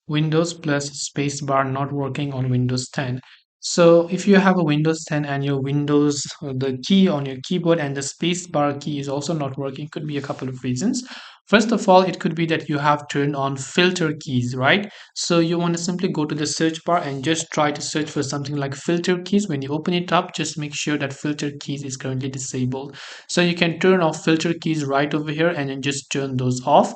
Windows plus spacebar not working on Windows 10. So if you have a Windows 10 and your Windows, the key on your keyboard and the spacebar key is also not working, could be a couple of reasons. First of all, it could be that you have turned on filter keys, right? So you want to simply go to the search bar and just try to search for something like filter keys. When you open it up, just make sure that filter keys is currently disabled. So you can turn off filter keys right over here and then just turn those off.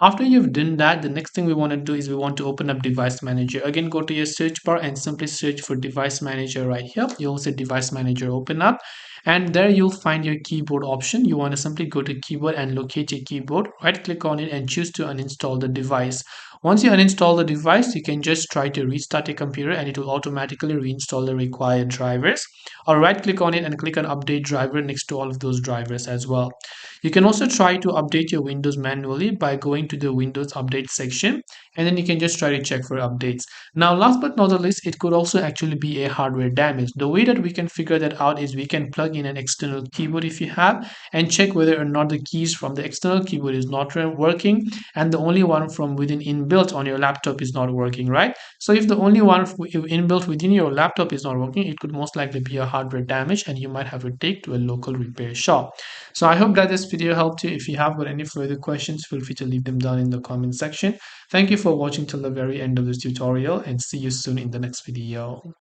After you've done that, the next thing we want to do is we want to open up device manager. Again, go to your search bar and simply search for device manager right here. You'll see device manager open up, and there you'll find your keyboard option. You want to simply go to keyboard and locate your keyboard, right click on it and choose to uninstall the device. Once you uninstall the device, you can just try to restart your computer and it will automatically reinstall the required drivers, or right click on it and click on update driver next to all of those drivers as well. You can also try to update your Windows manually by going to the Windows update section, and then you can just try to check for updates. Now, last but not the least, it could also actually be a hardware damage. The way that we can figure that out is we can plug in an external keyboard if you have and check whether or not the keys from the external keyboard is not working and the only one from within inbuilt on your laptop is not working, right? So if the only one inbuilt within your laptop is not working, it could most likely be a hardware damage and you might have to take to a local repair shop. So I hope that this video helped you. If you have got any further questions, feel free to leave them down in the comment section. Thank you for watching till the very end of this tutorial and see you soon in the next video.